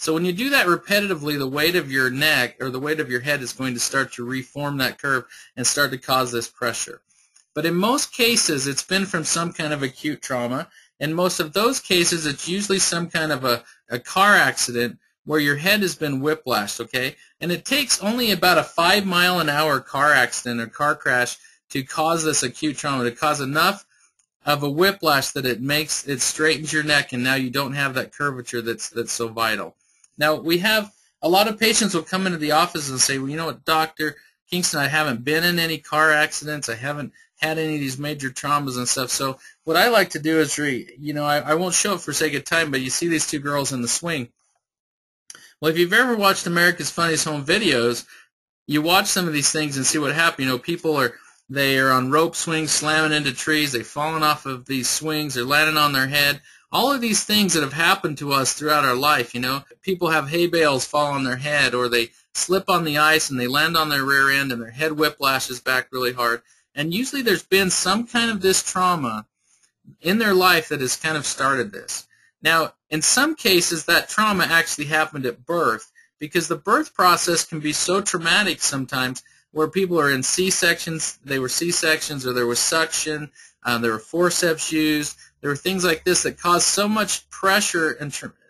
So when you do that repetitively, the weight of your neck or the weight of your head is going to start to reform that curve and start to cause this pressure. But in most cases, it's been from some kind of acute trauma. In most of those cases, it's usually some kind of a car accident where your head has been whiplashed, okay? And it takes only about a 5-mile-an-hour car accident or car crash to cause this acute trauma, to cause enough of a whiplash that it straightens your neck, and now you don't have that curvature that's so vital. Now, we have a lot of patients will come into the office and say, well, you know what, Dr. Kingston, I haven't been in any car accidents. I haven't had any of these major traumas and stuff. So what I like to do is, I won't show it for sake of time, but you see these two girls in the swing. Well, if you've ever watched America's Funniest Home Videos, you watch some of these things and see what happened. People are on rope swings, slamming into trees. They've fallen off of these swings. They're landing on their head. All of these things that have happened to us throughout our life, people have hay bales fall on their head, or they slip on the ice and they land on their rear end and their head whiplashes back really hard. And usually there's been some kind of this trauma in their life that has kind of started this. Now, in some cases, that trauma actually happened at birth, because the birth process can be so traumatic sometimes, where people are in C-sections, they were C-sections, or there was suction, there were forceps used, there were things like this that caused so much pressure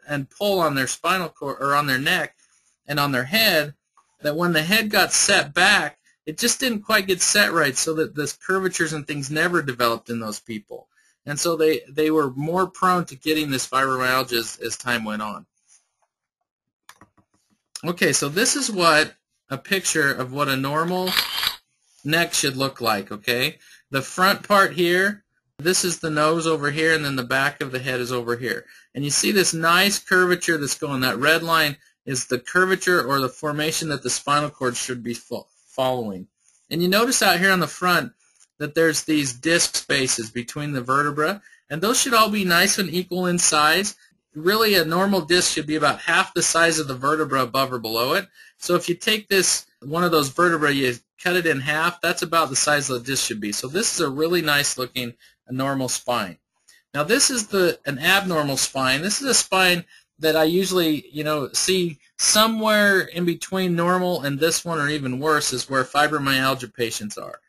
and pull on their spinal cord, or on their neck and on their head, that when the head got set back, it just didn't quite get set right, so that this curvatures and things never developed in those people. And so they were more prone to getting this fibromyalgia as time went on. Okay, so this is what a picture of what a normal neck should look like, okay? The front part here, this is the nose over here, and then the back of the head is over here. And you see this nice curvature that's going. That red line is the curvature or the formation that the spinal cord should be following. And you notice out here on the front that there's these disc spaces between the vertebra, and those should all be nice and equal in size. Really, a normal disc should be about half the size of the vertebra above or below it. So if you take one of those vertebrae, you cut it in half, that's about the size the disc should be. So this is a really nice looking normal spine. Now this is an abnormal spine. This is a spine that I usually see somewhere in between normal and this one, or even worse, is where fibromyalgia patients are.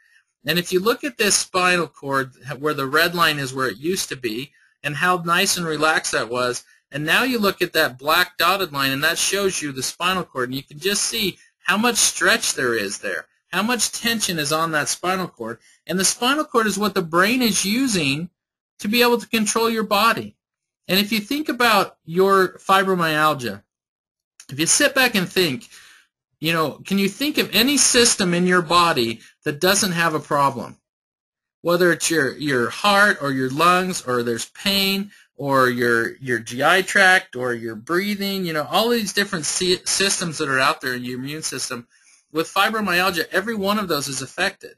And if you look at this spinal cord, where the red line is where it used to be, and how nice and relaxed that was, and now you look at that black dotted line, and that shows you the spinal cord, and you can just see how much stretch there is there, how much tension is on that spinal cord. And the spinal cord is what the brain is using to be able to control your body. And if you think about your fibromyalgia, if you sit back and think, can you think of any system in your body that doesn't have a problem? Whether it's your heart or your lungs, or there's pain, or your GI tract, or your breathing, all these different systems that are out there in your immune system. With fibromyalgia, every one of those is affected.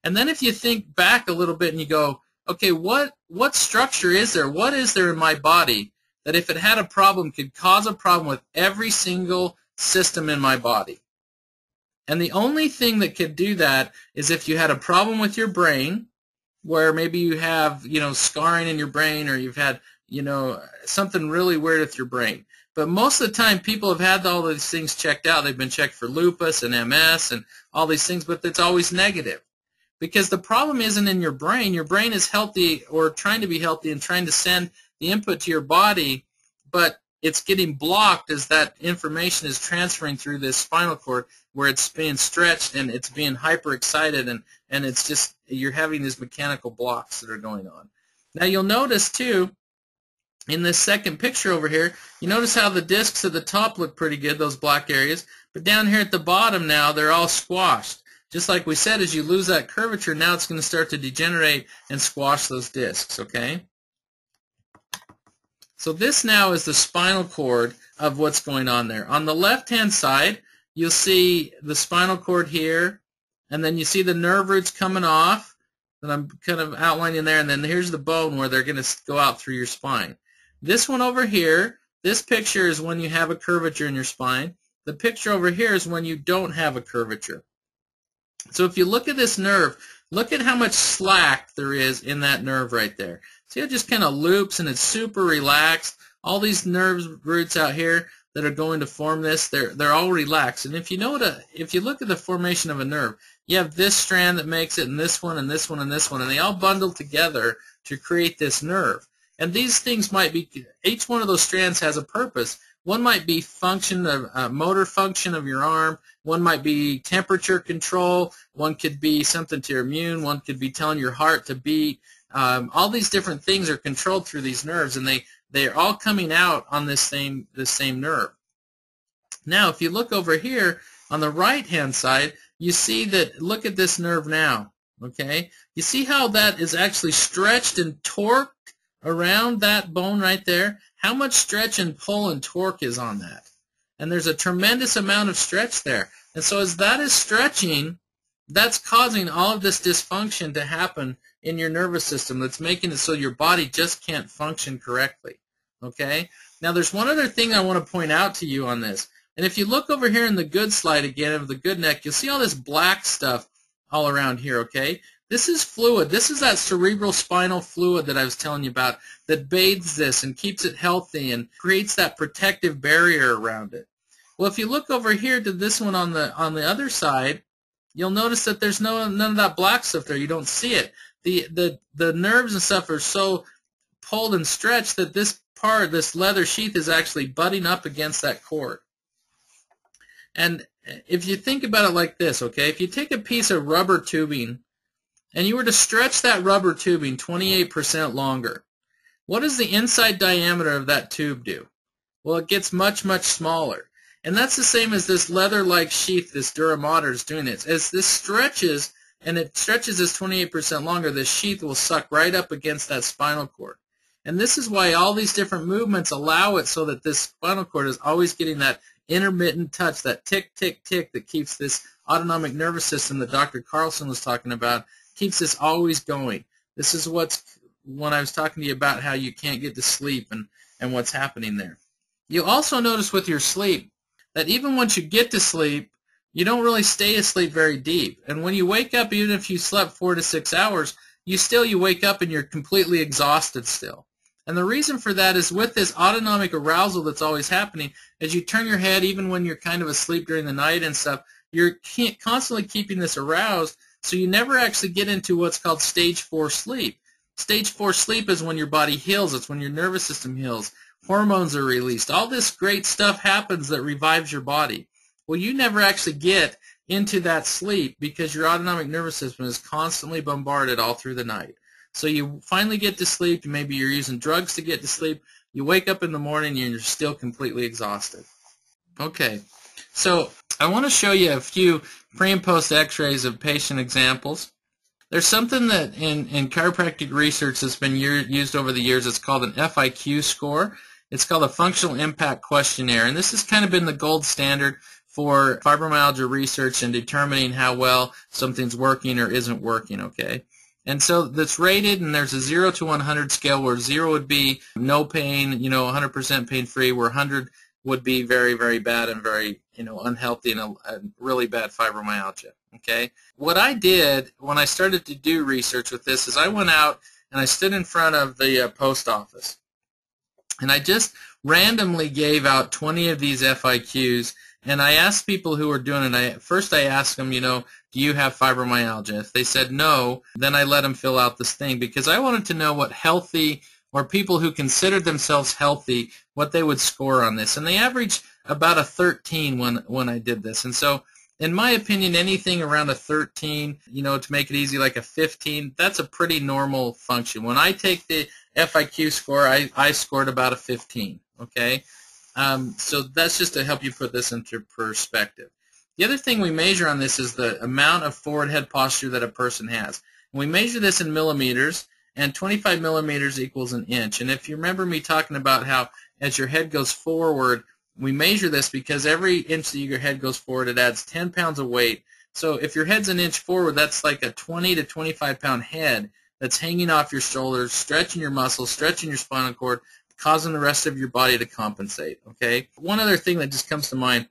And then if you think back a little bit and you go, okay, what structure is there? What is there in my body that if it had a problem could cause a problem with every single system in my body? And the only thing that could do that is if you had a problem with your brain, where maybe you have, scarring in your brain, or you've had, something really weird with your brain. But most of the time, people have had all these things checked out. They've been checked for lupus and MS and all these things, but it's always negative. Because the problem isn't in your brain. Your brain is healthy, or trying to be healthy, and trying to send the input to your body, but it's getting blocked as that information is transferring through this spinal cord, where it's being stretched and it's being hyperexcited, and it's just, you're having these mechanical blocks that are going on. Now you'll notice too, in this second picture over here, you notice how the discs at the top look pretty good, those black areas, but down here at the bottom now, they're all squashed. Just like we said, as you lose that curvature, now it's going to start to degenerate and squash those discs, okay? So this now is the spinal cord of what's going on there. On the left-hand side, you'll see the spinal cord here, and then you see the nerve roots coming off that I'm kind of outlining there, and then here's the bone where they're going to go out through your spine. This one over here, this picture is when you have a curvature in your spine. The picture over here is when you don't have a curvature. So if you look at this nerve, look at how much slack there is in that nerve right there. See how it just kind of loops and it's super relaxed. All these nerve roots out here, that are going to form this, they're all relaxed. And if you know if you look at the formation of a nerve, you have this strand that makes it, and this one, and this one, and this one, and they all bundle together to create this nerve. And these things might be, each one of those strands has a purpose. One might be function of motor function of your arm. One might be temperature control. One could be something to your immune. One could be telling your heart to beat. All these different things are controlled through these nerves, and they are all coming out on this same nerve. Now, if you look over here on the right-hand side, you see that, look at this nerve now, okay? You see how that is actually stretched and torqued around that bone right there? How much stretch and pull and torque is on that? And there's a tremendous amount of stretch there. And so as that is stretching, that's causing all of this dysfunction to happen in your nervous system. That's making it so your body just can't function correctly, okay? Now, there's one other thing I want to point out to you on this. And if you look over here in the good slide again of the good neck, you'll see all this black stuff all around here, okay? This is fluid. This is that cerebral spinal fluid that I was telling you about that bathes this and keeps it healthy and creates that protective barrier around it. Well, if you look over here to this one on the other side, you'll notice that there's none of that black stuff there. You don't see it. The nerves and stuff are so pulled and stretched that this leather sheath is actually butting up against that cord. And if you think about it like this, okay, if you take a piece of rubber tubing and you were to stretch that rubber tubing 28% longer, what does the inside diameter of that tube do? Well, it gets much, much smaller. And that's the same as this leather-like sheath, this Duramater is doing it. As this stretches, and it stretches this 28% longer, this sheath will suck right up against that spinal cord. And this is why all these different movements allow it so that this spinal cord is always getting that intermittent touch, that tick, tick, tick that keeps this autonomic nervous system that Dr. Carlson was talking about, keeps this always going. This is when I was talking to you about how you can't get to sleep and what's happening there. You also notice with your sleep that even once you get to sleep, you don't really stay asleep very deep. And when you wake up, even if you slept 4 to 6 hours, you wake up and you're completely exhausted still. And the reason for that is with this autonomic arousal that's always happening, as you turn your head, even when you're kind of asleep during the night and stuff, you're constantly keeping this aroused, so you never actually get into what's called stage 4 sleep. Stage 4 sleep is when your body heals. It's when your nervous system heals. Hormones are released. All this great stuff happens that revives your body. Well, you never actually get into that sleep because your autonomic nervous system is constantly bombarded all through the night. So you finally get to sleep. Maybe you're using drugs to get to sleep. You wake up in the morning and you're still completely exhausted. Okay, so I want to show you a few pre- and post x-rays of patient examples. There's something that in chiropractic research that's been used over the years. It's called an FIQ score. It's called a Functional Impact Questionnaire, and this has kind of been the gold standard for fibromyalgia research and determining how well something's working or isn't working, okay? And so that's rated, and there's a 0 to 100 scale where 0 would be no pain, 100% pain-free, where 100 would be very, very bad and very, unhealthy and a really bad fibromyalgia, okay? What I did when I started to do research with this is I went out and I stood in front of the post office, and I just randomly gave out 20 of these FIQs, and I asked people who were doing it. First I asked them, do you have fibromyalgia? If they said no, then I let them fill out this thing because I wanted to know what healthy or people who considered themselves healthy, what they would score on this. And they averaged about a 13 when I did this. And so in my opinion, anything around a 13, to make it easy, like a 15, that's a pretty normal function. When I take the FIQ score, I scored about a 15, okay? So that's just to help you put this into perspective. The other thing we measure on this is the amount of forward head posture that a person has. And we measure this in millimeters, and 25 millimeters equals an inch. And if you remember me talking about how as your head goes forward, we measure this because every inch that your head goes forward, it adds 10 pounds of weight. So if your head's an inch forward, that's like a 20 to 25 pound head that's hanging off your shoulders, stretching your muscles, stretching your spinal cord, causing the rest of your body to compensate, okay? One other thing that just comes to mind,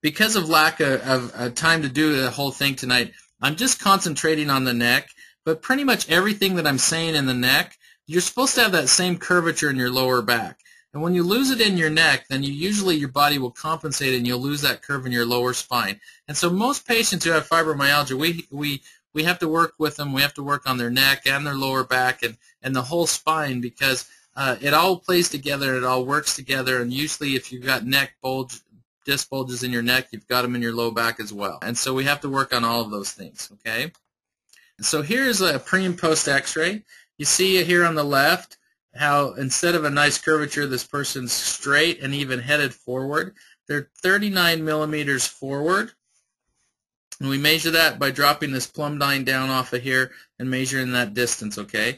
because of lack of time to do the whole thing tonight, I'm just concentrating on the neck, but pretty much everything that I'm saying in the neck, you're supposed to have that same curvature in your lower back. And when you lose it in your neck, then usually your body will compensate and you'll lose that curve in your lower spine. And so most patients who have fibromyalgia, we have to work with them. We have to work on their neck and their lower back and the whole spine, because it all plays together and it all works together. And usually if you've got disc bulges in your neck, you've got them in your low back as well. And so we have to work on all of those things, okay? So here's a pre and post x-ray. You see here on the left how instead of a nice curvature, this person's straight and even headed forward. They're 39 millimeters forward. And we measure that by dropping this plumb line down off of here and measuring that distance, okay?